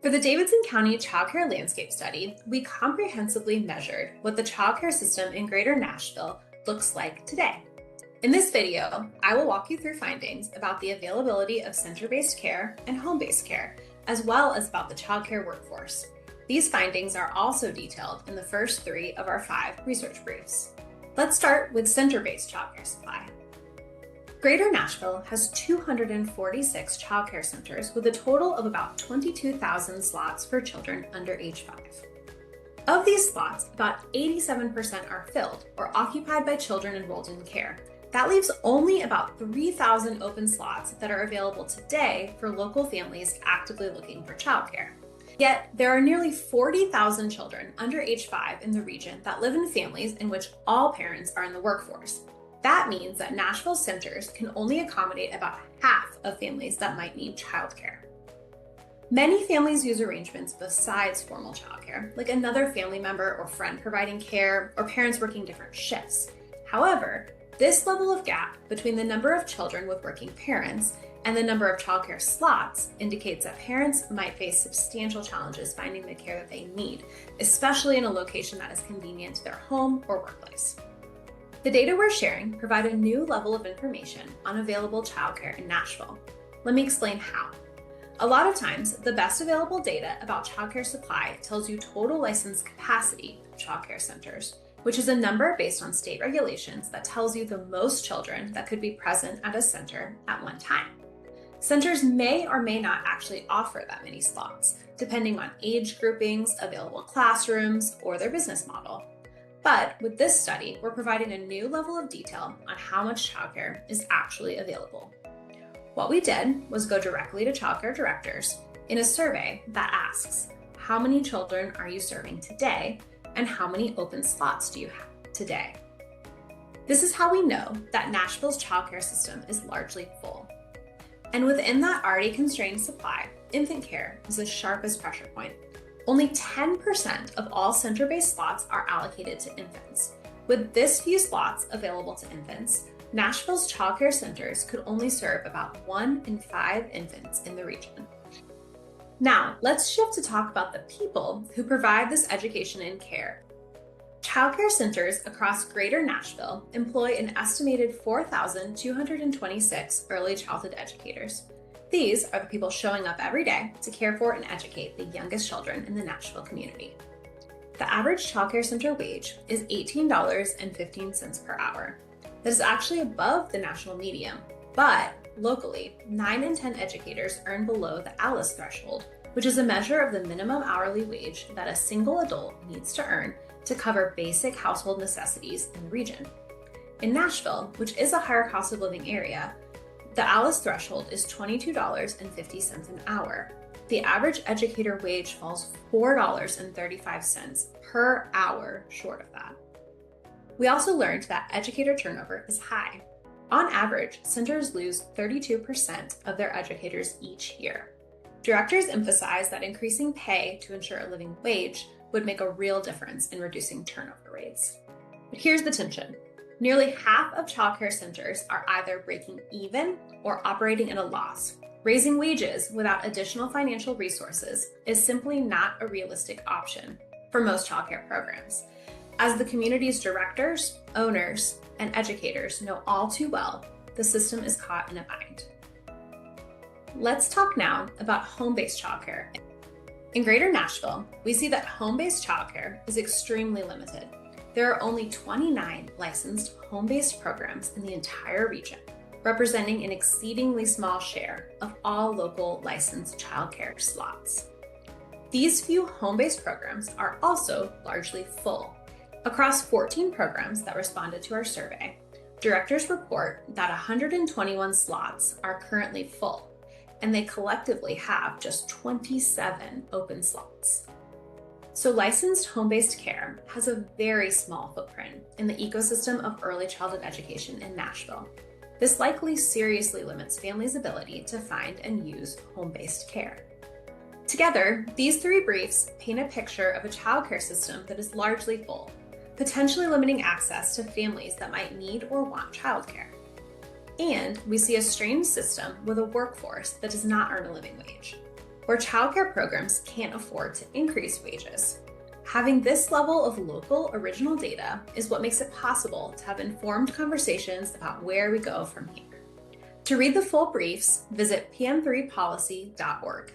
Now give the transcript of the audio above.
For the Davidson County Childcare Landscape Study, we comprehensively measured what the childcare system in Greater Nashville looks like today. In this video, I will walk you through findings about the availability of center-based care and home-based care, as well as about the childcare workforce. These findings are also detailed in the first 3 of our 5 research briefs. Let's start with center-based childcare supply. Greater Nashville has 246 childcare centers with a total of about 22,000 slots for children under age 5. Of these slots, about 87% are filled or occupied by children enrolled in care. That leaves only about 3,000 open slots that are available today for local families actively looking for childcare. Yet, there are nearly 40,000 children under age 5 in the region that live in families in which all parents are in the workforce. That means that Nashville centers can only accommodate about half of families that might need childcare. Many families use arrangements besides formal childcare, like another family member or friend providing care, or parents working different shifts. However, this level of gap between the number of children with working parents and the number of childcare slots indicates that parents might face substantial challenges finding the care that they need, especially in a location that is convenient to their home or workplace. The data we're sharing provide a new level of information on available childcare in Nashville. Let me explain how. A lot of times, the best available data about childcare supply tells you total licensed capacity of childcare centers, which is a number based on state regulations that tells you the most children that could be present at a center at one time. Centers may or may not actually offer that many slots, depending on age groupings, available classrooms, or their business model. But with this study, we're providing a new level of detail on how much childcare is actually available. What we did was go directly to childcare directors in a survey that asks, how many children are you serving today and how many open slots do you have today? This is how we know that Nashville's childcare system is largely full. And within that already constrained supply, infant care is the sharpest pressure point. Only 10% of all center-based slots are allocated to infants. With this few slots available to infants, Nashville's childcare centers could only serve about 1 in 5 infants in the region. Now, let's shift to talk about the people who provide this education and care. Childcare centers across Greater Nashville employ an estimated 4,226 early childhood educators. These are the people showing up every day to care for and educate the youngest children in the Nashville community. The average childcare center wage is $18.15 per hour. That is actually above the national median, but locally, 9 in 10 educators earn below the ALICE threshold, which is a measure of the minimum hourly wage that a single adult needs to earn to cover basic household necessities in the region. In Nashville, which is a higher cost of living area, the ALICE threshold is $22.50 an hour. The average educator wage falls $4.35 per hour short of that. We also learned that educator turnover is high. On average, centers lose 32% of their educators each year. Directors emphasize that increasing pay to ensure a living wage would make a real difference in reducing turnover rates. But here's the tension. Nearly half of childcare centers are either breaking even or operating at a loss. Raising wages without additional financial resources is simply not a realistic option for most childcare programs. As the community's directors, owners, and educators know all too well, the system is caught in a bind. Let's talk now about home-based childcare. In Greater Nashville, we see that home-based childcare is extremely limited. There are only 29 licensed home-based programs in the entire region, representing an exceedingly small share of all local licensed childcare slots. These few home-based programs are also largely full. Across 14 programs that responded to our survey, directors report that 121 slots are currently full, and they collectively have just 27 open slots. So licensed home-based care has a very small footprint in the ecosystem of early childhood education in Nashville. This likely seriously limits families' ability to find and use home-based care. Together, these 3 briefs paint a picture of a childcare system that is largely full, potentially limiting access to families that might need or want childcare. And we see a strained system with a workforce that does not earn a living wage. where childcare programs can't afford to increase wages. Having this level of local original data is what makes it possible to have informed conversations about where we go from here. To read the full briefs, visit pm3policy.org.